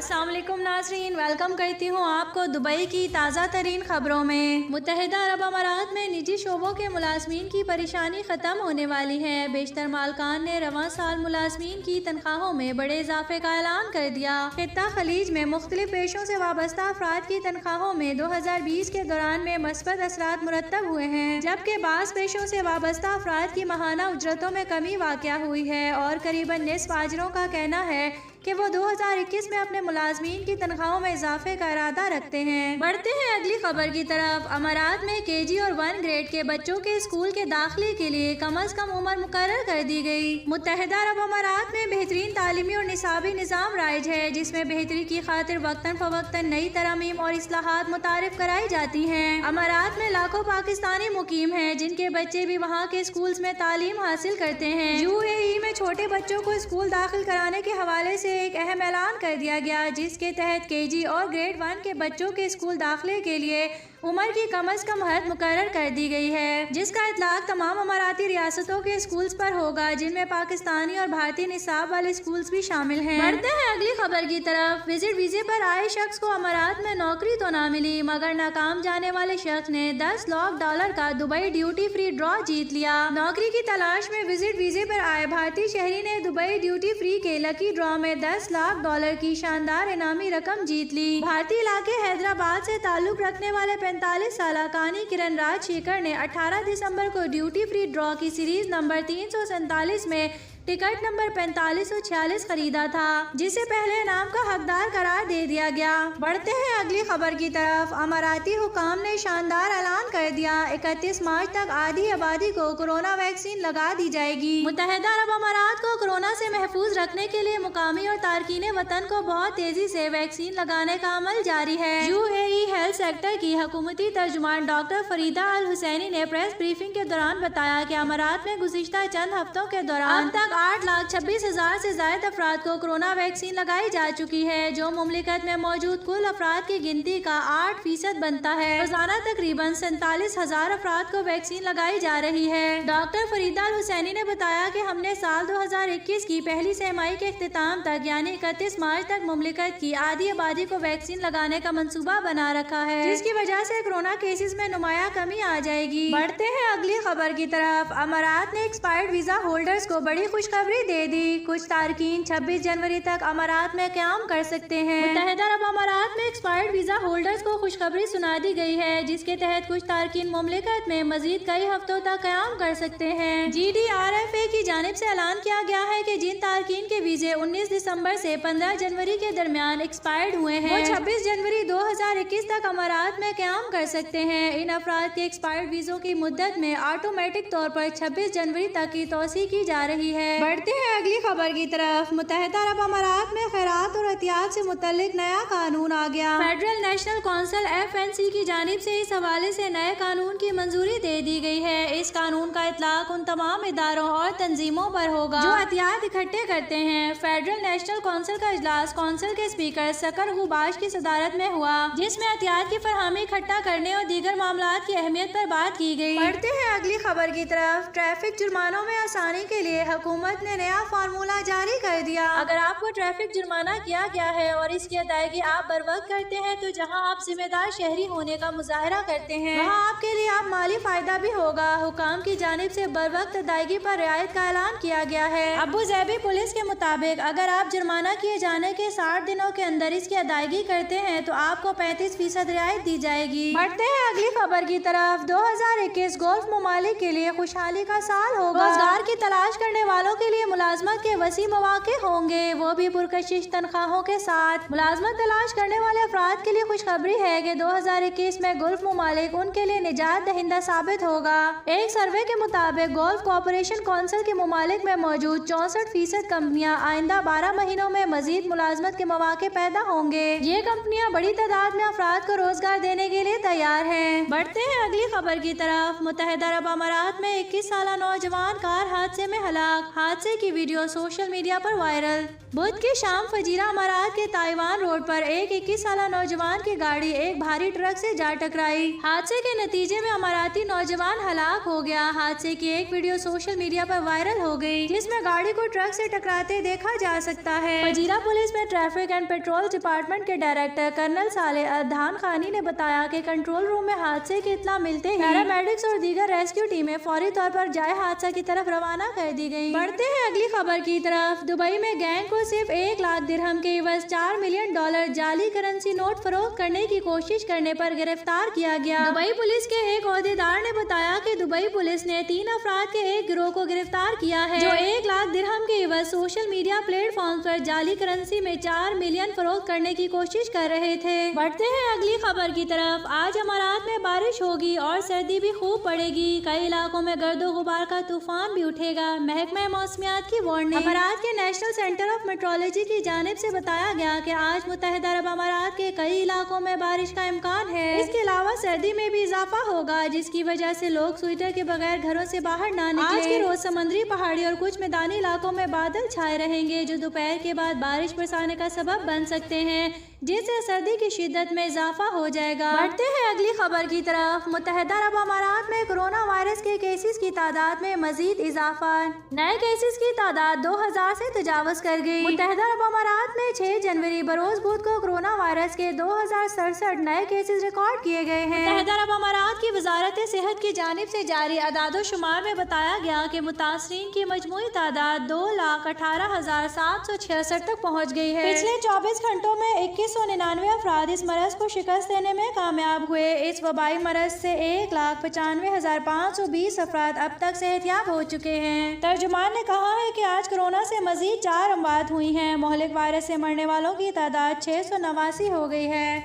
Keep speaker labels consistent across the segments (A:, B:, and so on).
A: अस्सलाम वालेकुम नाज़रीन, वेलकम करती हूँ आपको दुबई की ताज़ा तरीन खबरों में। मुत्तहिदा अरब अमारात में निजी शोबों के मुलाजमीन की परेशानी ख़त्म होने वाली है। बेशतर मालकान ने रवां साल मुलाजमीन की तनख्वाहों में बड़े इजाफे का ऐलान कर दिया। खित्ता खलीज में मुख्तलिफ पेशों से वाबस्ता अफराद की तनख्वाहों में 2020 के दौरान में मस्बत असरात मुरतब हुए हैं, जबकि बाज़ पेशों से वाबस्ता अफराद की माहाना उजरतों में कमी वाक़या हुई है और करीबन निस्फ आजरों का कहना है कि वो 2021 में अपने मुलाजमीन की तनख्वाहों में इजाफे का इरादा रखते हैं। बढ़ते हैं अगली खबर की तरफ। अमारात में केजी और 1 ग्रेड के बच्चों के स्कूल के दाखिले के लिए कम अज कम उम्र मुकर्रर कर दी गई। मुत्तहिदा अरब अमारात में बेहतरीन तालीमी और निसाबी निज़ाम राइज है, जिसमें बेहतरी की खातिर वक्तन फवक्तन नई तरमीम और इस्लाहात मुतारिफ कराई जाती हैं। अमारात में लाखों पाकिस्तानी मुकीम हैं, जिनके बच्चे भी वहाँ के स्कूल्स में तालीम हासिल करते हैं। UAE में छोटे बच्चों को स्कूल दाखिल कराने के हवाले से एक अहम ऐलान कर दिया गया, जिसके तहत केजी और ग्रेड 1 के बच्चों के स्कूल दाखिले के लिए उम्र की कम अज कम हद मुकर्रर कर दी गई है, जिसका इतलाक तमाम अमाराती रियासतों के स्कूल्स पर होगा, जिनमें पाकिस्तानी और भारतीय निसाब वाले स्कूल्स भी शामिल हैं। बढ़ते हैं अगली खबर की तरफ। विजिट वीजे पर आए शख्स को अमारात में नौकरी तो ना मिली, मगर नाकाम जाने वाले शख्स ने $10 लाख का दुबई ड्यूटी फ्री ड्रॉ जीत लिया। नौकरी की तलाश में विजिट वीजे पर आए भारतीय शहरी ने दुबई ड्यूटी फ्री के लकी ड्रॉ में $10 लाख की शानदार इनामी रकम जीत ली। भारतीय इलाके हैदराबाद से ताल्लुक रखने वाले 45 साला कानी किरण राज शेखर ने 18 दिसंबर को ड्यूटी फ्री ड्रॉ की सीरीज नंबर 347 में टिकट नंबर 4546 खरीदा था, जिसे पहले नाम का हकदार करार दे दिया गया। बढ़ते हैं अगली खबर की तरफ। अमाराती हुकाम ने शानदार ऐलान कर दिया, 31 मार्च तक आधी आबादी को कोरोना वैक्सीन लगा दी जाएगी। मुत्तहिदा अरब अमारात को कोरोना से महफूज रखने के लिए मुकामी और तारकीन वतन को बहुत तेजी से वैक्सीन लगाने का अमल जारी है। UAE हेल्थ सेक्टर की हुकूमती तर्जुमान डॉक्टर फरीदा अल हुसैनी ने प्रेस ब्रीफिंग के दौरान बताया कि अमारात में गुज़िश्ता चंद हफ्तों के दौरान तक 8,26,000 से ज्यादा अफराद को कोरोना वैक्सीन लगाई जा चुकी है, जो मुमलिकत में मौजूद कुल अफराद की गिनती का 8% बनता है। रोजाना तकरीबन 47,000 अफराद को वैक्सीन लगाई जा रही है। डॉक्टर फरीदा अल हुसैनी ने बताया कि हमने साल 2021 की पहली सहमाई के इख्तिताम तक यानी 31 मार्च तक मुमलिकत की आधी आबादी को वैक्सीन लगाने का मंसूबा बना रखा है, जिसकी वजह से कोरोना केसेस में नुमाया कमी आ जाएगी। बढ़ते हैं अगली खबर की तरफ। अमारात ने एक्सपायर्ड वीजा होल्डर्स को बड़ी खुशखबरी दे दी। कुछ तारकीन 26 जनवरी तक अमारात में क़याम कर सकते हैं। मुत्तहिदा अरब अमारात में एक्सपायर्ड वीजा होल्डर्स को खुशखबरी सुना दी गई है, जिसके तहत कुछ तारकीन मुमलिकत में मजीद कई हफ्तों तक क़याम कर सकते हैं। GDRFA की जानिब से ऐलान किया गया है कि जिन तारकीन के वीजे 19 दिसंबर से 15 जनवरी के दरमियान एक्सपायर्ड हुए हैं, वो 26 जनवरी 2021 तक अमारात में क़याम कर सकते हैं। इन अफराद के एक्सपायर्ड वीजों की मुद्दत में ऑटोमेटिक तौर पर 26 जनवरी तक की तोसी की जा रही है। बढ़ते हैं अगली खबर की तरफ। मुत्तहिदा अरब अमारात में खैरात और एहतियात से मुतल्लिक नया कानून आ गया। फेडरल नेशनल काउंसिल FNC की जानिब से इस हवाले से नए कानून की मंजूरी दे दी गई है। इस कानून का इतलाक उन तमाम इदारों और तंजीमों पर होगा जो एहतियात इकट्ठे करते हैं। फेडरल नेशनल काउंसिल का इजलास काउंसिल के स्पीकर सकर गुबाश की सदारत में हुआ, जिसमें एहतियात की फरहमी इकट्ठा करने और दीगर मामलात की अहमियत पर बात की गई। बढ़ते हैं अगली खबर की तरफ। ट्रैफिक जुर्मानों में आसानी के लिए हुकूमत ने नया फार्मूला जारी कर दिया। अगर आपको ट्रैफिक जुर्माना किया गया है और इसकी अदायगी आप बर वक्त करते हैं, तो जहां आप जिम्मेदार शहरी होने का मुजाहरा करते हैं, वहां आपके लिए आप माली फायदा भी होगा। हुकाम की जानिब से बर वक्त अदायगी पर रियायत का ऐलान किया गया है। अबू ज़ैबी पुलिस के मुताबिक अगर आप जुर्माना किए जाने के 60 दिनों के अंदर इसकी अदायगी करते हैं, तो आपको 35% रियायत दी जाएगी। बढ़ते हैं अगली खबर की तरफ। 2021 गोल्फ ममालिक के लिए खुशहाली का साल होगा। रोजगार की तलाश करने वालों के लिए मुलाजमत के वसी मौके होंगे, वो भी पुरकशिश तनख्वाहों के साथ। मुलाजमत तलाश करने वाले अफराद के लिए खुशखबरी है कि 2021 में गोल्फ ममालिक उनके लिए निजात दहिंदा साबित होगा। एक सर्वे के मुताबिक गोल्फ कॉर्पोरेशन काउंसिल के ममालिक में मौजूद 64% कंपनियां आइंदा 12 महीनों में मजीद मुलाजमत के मौके पैदा होंगे। ये कंपनियां बड़ी तादाद में अफराद को रोजगार देने के लिए तैयार हैं। बढ़ते हैं अगली खबर की तरफ। मुत्तहिदा अरब अमारात में 21 साला नौजवान कार हादसे में हलाक। हादसे की वीडियो सोशल मीडिया पर वायरल। बुध की शाम फजीरा अमारात के ताइवान रोड पर एक 21 साल नौजवान की गाड़ी एक भारी ट्रक से जा टकराई। हादसे के नतीजे में अमाराती नौजवान हलाक हो गया। हादसे की एक वीडियो सोशल मीडिया पर वायरल हो गई, जिसमें गाड़ी को ट्रक से टकराते देखा जा सकता है। फजीरा पुलिस में ट्रैफिक एंड पेट्रोल डिपार्टमेंट के डायरेक्टर कर्नल सालेह अदहान खानी ने बताया कि कंट्रोल रूम में हादसे की इत्तला मिलते ही पैरामेडिक्स और दीगर रेस्क्यू टीमें फौरी तौर पर जाए हादसा की तरफ रवाना कर दी गयी। बढ़ते हैं अगली खबर की तरफ। दुबई में गैंग को सिर्फ 1 लाख दिरहम के एवज $4 मिलियन जाली करेंसी नोट फरोख्त करने की कोशिश करने पर गिरफ्तार किया गया। दुबई पुलिस के एक ओहदेदार ने बताया कि दुबई पुलिस ने 3 अफराद के एक गिरोह को गिरफ्तार किया है, जो 1 लाख दिरहम के एवज सोशल मीडिया प्लेटफॉर्म पर जाली करेंसी में 4 मिलियन फरोख्त करने की कोशिश कर रहे थे। बढ़ते हैं अगली खबर की तरफ। आज अमारात में बारिश होगी और सर्दी भी खूब पड़ेगी। कई इलाकों में गर्दो गुबार का तूफान भी उठेगा। महकमा मौसमियात की वार्निंग। अमारात के नेशनल सेंटर ऑफ मेट्रोलॉजी की जानिब से बताया गया कि आज मुत्तहिदा अरब अमारात के कई इलाकों में बारिश का इम्कान है। इसके अलावा सर्दी में भी इजाफा होगा, जिसकी वजह से लोग स्वेटर के बगैर घरों से बाहर ना निकलें। आज के रोज समुद्री, पहाड़ी और कुछ मैदानी इलाकों में बादल छाए रहेंगे, जो दोपहर के बाद बारिश बरसाने का सबब बन सकते हैं, जिससे सर्दी की शिद्दत में इजाफा हो जाएगा। बढ़ते हैं अगली खबर की तरफ। मुत्तहिदा अरब अमारात में कोरोना वायरस के केसेस की तादाद में मजीद इजाफा। नए केसेस की तादाद 2000 से तजावज कर गई। मुत्तहिदा अरब अमारात में 6 जनवरी बरोज बुध को कोरोना वायरस के 2067 नए केसेस रिकॉर्ड किए गए हैं। मुत्तहिदा अरब अमारात की वजारत सेहत की जानिब से जारी अदादोशुमार में बताया गया कि मुतासरीन की मजमूई तादाद 2,18,766 तक पहुँच गई है। पिछले 24 घंटों में 2199 अफराद इस मरज को शिकस्त देने में कामयाब हुए। इस वबाई मरज से 1,95,520 अफराद अब तक सेहतियाब हो चुके हैं। तर्जुमान ने कहा है कि आज कोरोना से मजीद 4 अमवात हुई हैं। मोहलिक वायरस से मरने वालों की तादाद 689 हो गई है।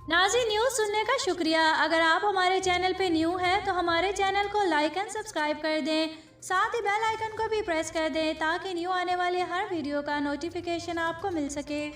A: नाज़रीन, न्यूज़ सुनने का शुक्रिया। अगर आप हमारे चैनल पे न्यू हैं तो हमारे चैनल को लाइक एंड सब्सक्राइब कर दें, साथ ही बेल आइकन को भी प्रेस कर दें ताकि न्यू आने वाले हर वीडियो का नोटिफिकेशन आपको मिल सके।